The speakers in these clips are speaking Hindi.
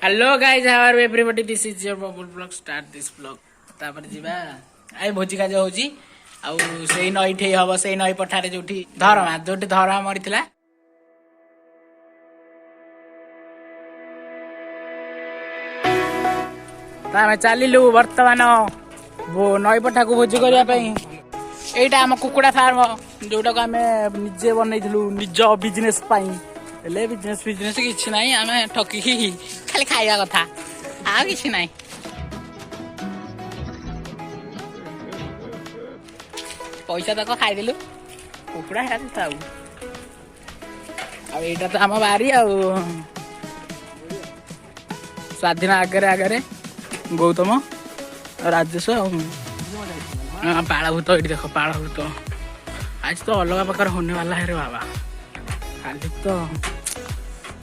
Hello guys how are everybody this is your bubble blog start this blog तापर जीवा आइ भोजी काज होची आउ सेई नई ठे हबो सेई नई पठारे जोठी धरमा मरिथिला तामे चालिलु वर्तमान वो नई पठा को भोजी करिया पई एटा हम कुकुडा फार्म जोटा को हमें निजे बनैथिलु निज बिजनेस पई ले बिजनेस किछि नाही हमें ठकी खाली खाइबा कथा आ किछि नाही पैसा तक खाई दिलु कुकुडा हेरा थाउ आ एटा तो हम बारी आ स्वाधीन आगरे गौतम राजेश पालभूत ये देख पालभूत आज तो अलग प्रकार होने वाला है रे बाबा खाली तो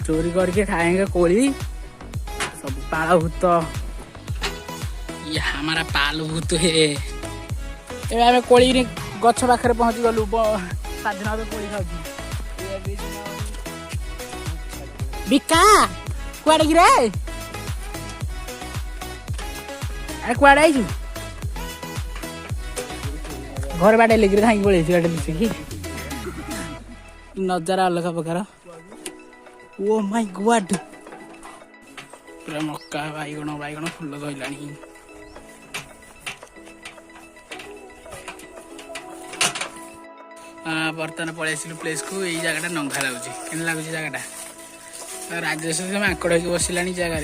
चोरी करके खाएंगे कोली सब पालभूत ये हमारा पालभूत है ए आम कोली गछ पाखे पहुंची गलु स्वाधीन भाव कोली खाऊ बिका कुआड़े गिरे कुआड़े आई घर बाटे लेकर धाई पड़े बाटे लुचिकी नजारा अलग प्रकार ओ माय गॉड पूरा मक्का बाइगण फुल धरलानी बर्तमान पलि आसलु प्लेस को यही जगह नंगा लगुच के लगुच जगह राजेश माकड़ हो बसला जगह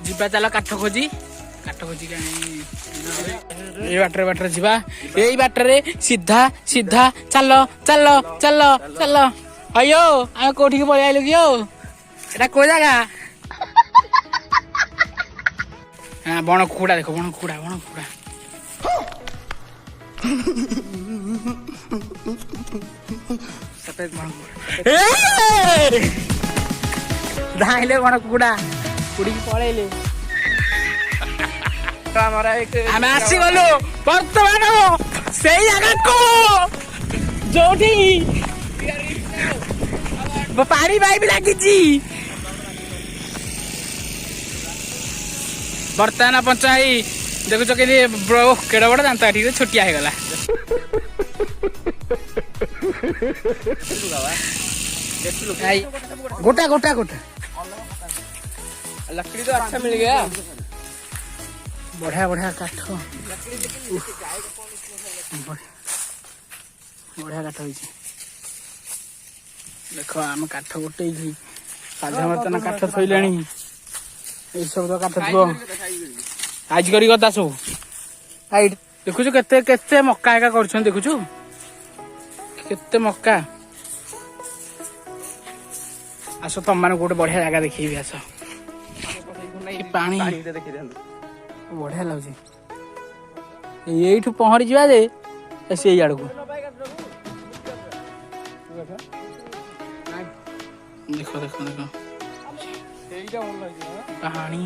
जीवा चल काठ खोजी ये बाटर जीवा यही बाटरे सीधा चल अयो आम कौटी पलि आइलु कि एटा को जगह हाँ बण कुकुड़ा देख बण कुकुड़ा धाइले बण कुकुड़ा उड़ी पलैले आम आसीगलु बर्तमान से जगह को जोठी पानी पाइप लगी बर्तमान पंचाई देखुच के केड़ बड़ दांत ठीक छोटिया हो गला गोटा लकड़ी तो अच्छा मिल गया बढ़िया काठ बढ़िया काठ हो देख आम काठ गोटे साधा बर्तन काठ थोड़ा ये सब तो काठ थो आज करी कथा सब देखुचु केते मक्का एका कर देखुचु केते मक्का आस तुम मान गोटे बढ़िया जगह देखी आस पानी बढ़िया लगे यही पहरी जा से आड़ को देख पानी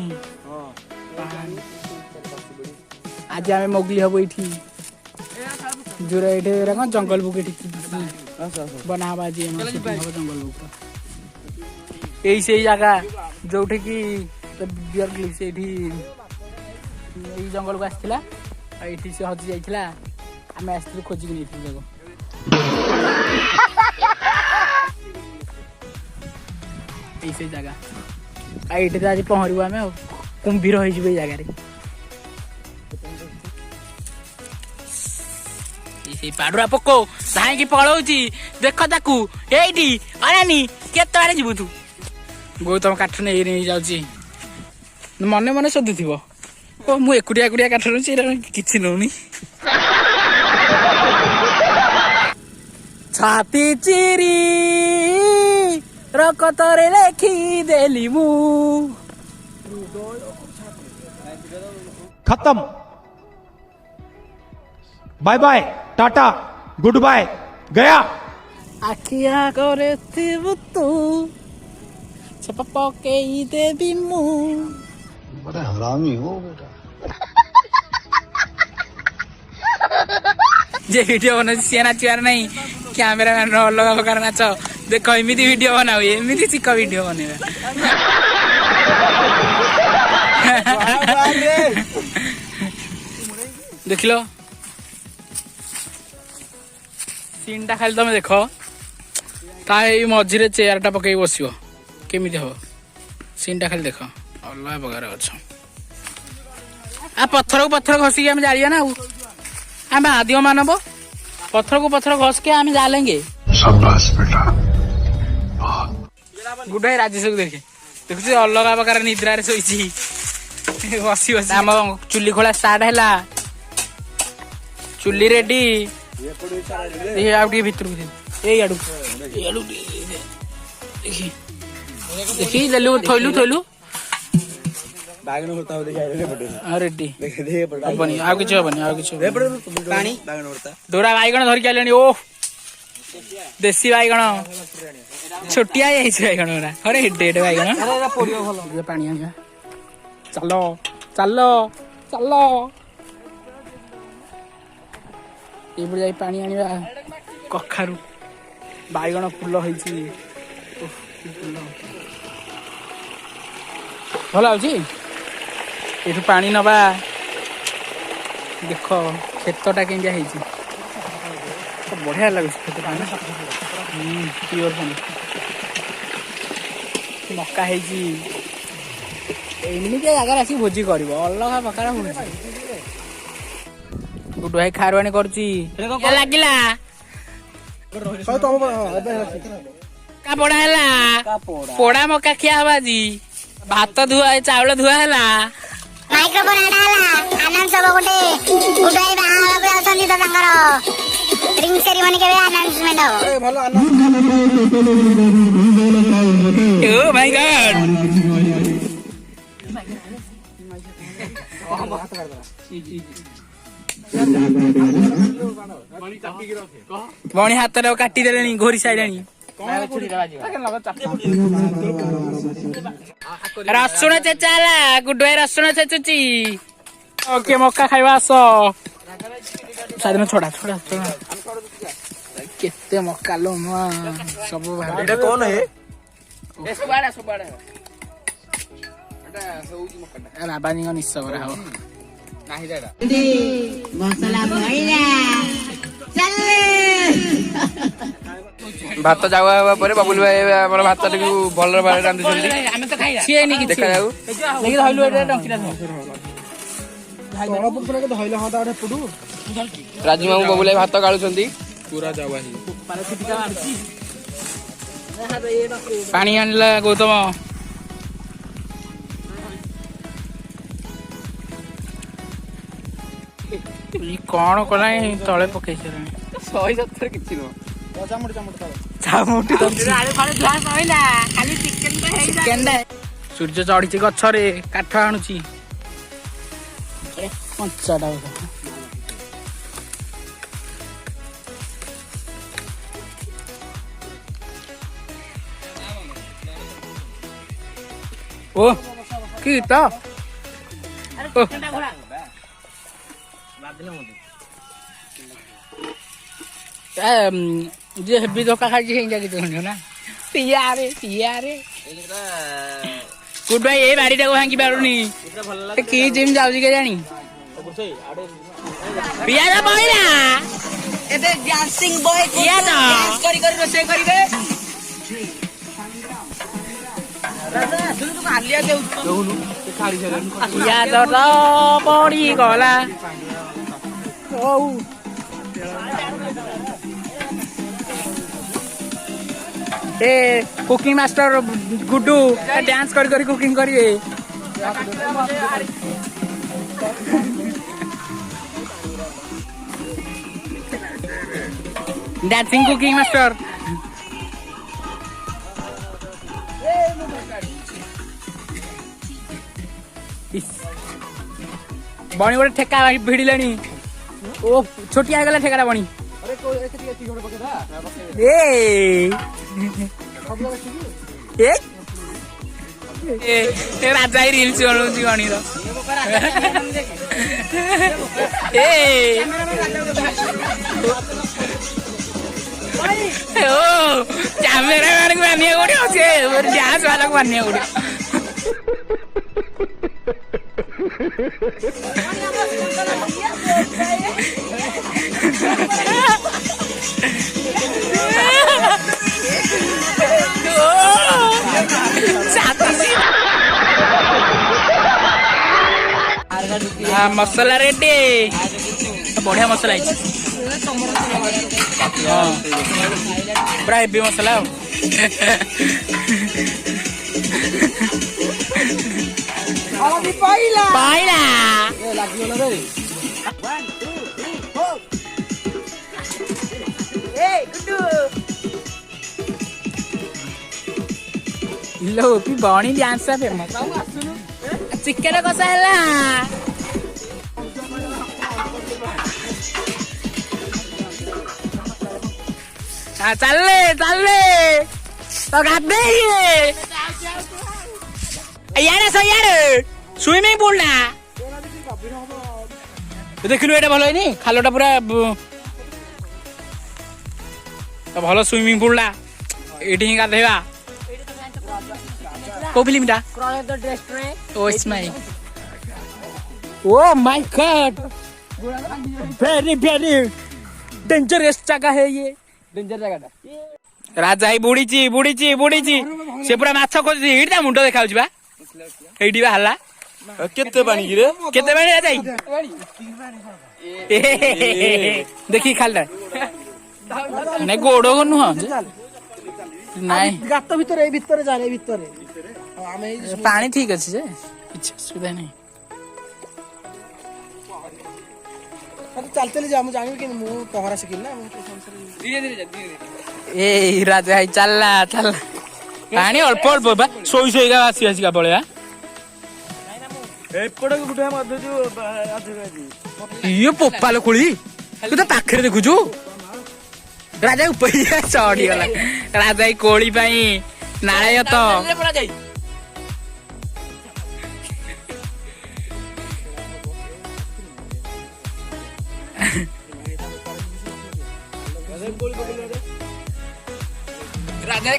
आज आम मोगली हम ये जोरा ये जंगल बुक बना हम आज जंगल बुक यही से जगह जो कि से जंगल को आसला ये से हजि जाइला आम आस खोजिक नहीं से जगह ये तो आज पहरबू आम कुंभीर हो जगह पाडुआ पोक धाई पलाऊची देख ताकू ये अनानी केत जीवु तू गौतम काठ नहीं जाऊँगी मन मन सोधुव मु एकुटिया काठ कि नौनी छाती चिरी रकतरे लेखिदेली मु खत्म bye bye tata goodbye गया आखिया करे तू सब पकई देवी मु बड़ा हरामी हो बेटा जे वीडियो बना सी नाचार नहीं कैमेरामैन अलग प्रकार नाच देख एमती वीडियो बनाऊ एमती चिक वीडियो बनेगा देख लो सीन टा खाली तुम देख ता मझे चेयर टा पकई बस केमी हम सीन टा खाली देख अलग प्रकार अच्छा पत्थर को पत्थर घसिकी आम जाइए ना आम आदिम मानव पत्थर को पत्थर घस के आम जालेंगे गुड राजेश को देखे देखुच अलग प्रकार निद्रा शोची बसी बस आम चुली खोला स्टार्ट है चुली रेडी भितर देखी देलु थोलु थोलु रेडी हबनी आ किछ हबनी आ किछ पानी दोरा बाइगण धरिक आलेनी ओ देसी बाइगण छोटिया बाइगण अरे डेड बाइगण पानी आ चलो चलो चलो ये जाई पानी आनिबा कखारू बाइगण फुल होईची भल आउची एठू पानी नबा देख खेतटा केंदिया होईची बढ़िया लाଗୁଛି खेत पानी प्योर पानी मक्का होईची एमनी के जगह आसी भोजी करबो अलग प्रकार भोजी गुड भाई खारवाणी करची क्या लागिला का पोड़ा हैला पोड़ा मक्का खिया बाजी भात धुआ चावल धुआ हैला माइक्रोफोन आडा हैला आनंद सब गोटे गुडाई बाहा पे अछंती त तंगर रिंग सेरेमनी के अनाउंसमेंट हो ए भलो ओ माय गॉड बणी हाथ काटी देले घोरी साइलानी रसुण चेचाला गुडे रसुण चेचुची ओके मक्का खाइबा आस सादिन छोड़ा छोड़ा छोड़ा केते मक्का लो मा सब एटा कोन है ए सुबाड़ा सुबाड़ा एटा सौजी मक्का राबानी निस करा हो नाही देडा मसला भइला चल भात जावा पर बाबुल भाई हमर भात टिकु भल बारे रांधि छथि हमें तो खाइया छिए नी कि देखा जाऊ लेकिन हइलो एटा डंकीला तळपुर पुरा के धइले हता एटा पुडू राजू मामू बाबुल भाई भात गाळु छथि पूरा जावा ही पानी आनला गौतम कौन कला तले पकई सारे 170 किछि नो सूर्य चढ़ी गछरे काठ आणुची कंचाटा ओ की तो जे हेबी धोखा खाई हिंगा कि ना पिया रे गुड भाई ए बाड़ी टाको भांगी पारुनी कि जिम जाउजी के जानी पिया दा बइला एते डांसिंग बॉय किया ना डांस करी करी रोसे करिवे राजा तू तो आलिया देउ दोनु खाली छले पिया दा पड़ी गला ओ ए कुकिंग मास्टर गुड्डू डांस करी कुकिंग करिए डांसिंग कुकिंग मास्टर बणी गोटे ठेका भिड़िले ओ छोटिया गला ठेका बणी राजा ही रील्स बनौची गणी କ୍ୟାମେରା ମାନଙ୍କୁ ମାନିବାକୁ ପଡିବ ସେ ଡ୍ୟାନ୍ସ ବାଲାକୁ ମାନିବାକୁ ପଡିବ। ମସଲା ରେଡି ବଢିଆ ମସଲା ହେଇଛି ପୁରା ହେଭି ମସଲା ଆଉ ପାଇଲା लो बणी डांस फेमस चिकेन कसा है चलले चलले तो गाधे यार स्विमिंग पूल ना देखिलु एटा भलो हैनी खालटा पूरा भलो स्विमिंग पूल ला एटी ही गाधेबा को फिल्म टा oh it's my oh my God very very dangerous जगह है ये डेंजर जगह राजा ही बुड़ीची बुड़ीची बुड़ीची से पूरा माछ खोजी एटा मुंडो देखाउछ बा एडी बा हल्ला केते पानी रे केते पानी राजा देखी खालटा नहीं गोड़ो को नुह नहीं गात भितर ए भितर जाने भितर आमे पानी ठीक अछि जे किछ सुविधा नहीं चल चल जा हम जानिब कि मु पहरा सिकिल ना धीरे धीरे जा ए राजा भाई चलला चल पानी अल्प अल्प बा सोई सोई का आसी आसी का पळेया एपड़ गुटे मध्य जो ये पोपाल कोली तू तो पाखरे देखुछु राजा ऊपर चढ़ी गला राजा कोली पाई नाळे तो राजा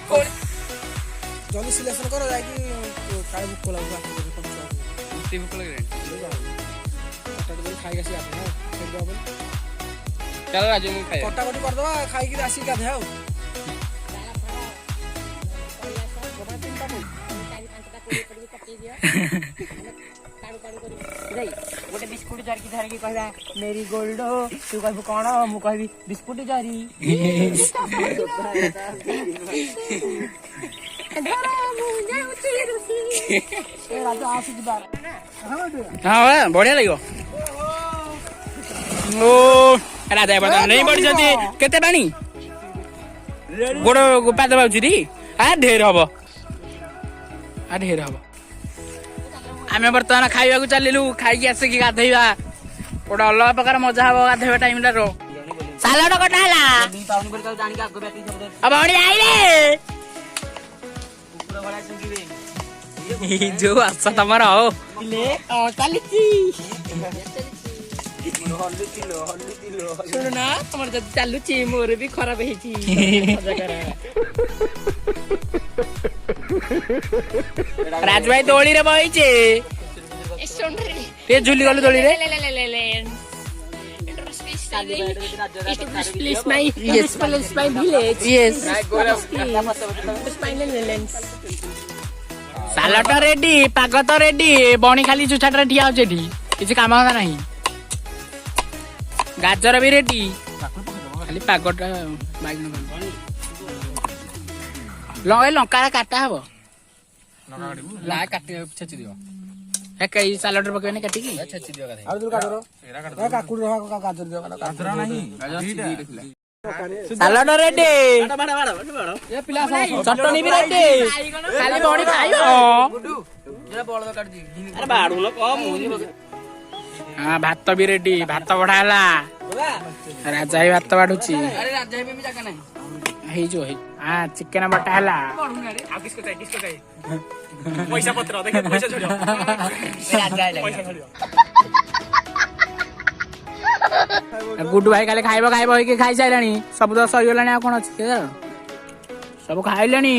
कोली जल्दी सिलेक्शन करो जाकी काळे बुक कोला बुक टीम को लग रहे खाई आसी आप चल राजू मु खाए कटा कटी कर दवा खाई के आसी गाधे आओ गोटे बिस्कुट जरकी धरकी कहला मेरी गोल्ड तू कहबु कोन मु कहबी बिस्कुट जरी हाँ बढ़िया लगे ओ राजा बता नहीं बढ़ी जति केते पानी गोड़ पाद बाउची री आ ढेर हबो आमे बर्तमान खाइबा को चलिलु खाई के आसे की गाधैबा गोटे अलग प्रकार मजा हबो गाधैबा टाइम टा रो सालड कटा हला अब बड़ी आइले जो आशा तमर हो चलीची सुन ना तमर जब चलुची मोर भी खराब हेची राज भाई दोली रे बइचे ए झुली गलो दोली रे Please my yes please my village yes सालट रेडी पाग तो रेडी बणी खाली चुछाटा ठिया होचे एठी किछि काम होना नहीं गाजर भी रेडी खाली पागटा बाइक न लंगा लंका काटा हबो ला काटी छेची दियो ए कई सालट पकेने काटी की छेची दियो गाधे और दूर का करो ए काकुड़ रहा का गाजर दियो गाजर नहीं सालड रेडी ये पिला चटनी भी रेडी खाली बणी खाइयो जरा बळद काट दी अरे बाडू न क मुजी हां भात भी रेडी भात बढा हला राजा ही भात बाडुची अरे राजा भी जाका नहीं हे जो हे हां चिकन बटा हला आ किसको चाहिए पैसा पत्र देखे पैसा छोड़ो राजा पैसा छोड़ो ଗୁଡୁ ଭାଇ କାଲି ଖାଇବ ହେଇକି ଖାଇସାରିଲାଣି ସବୁ ତ ସରିଗଲାଣି ଆଉ କଣ ଅଛି ସବୁ ଖାଇଲେଣି।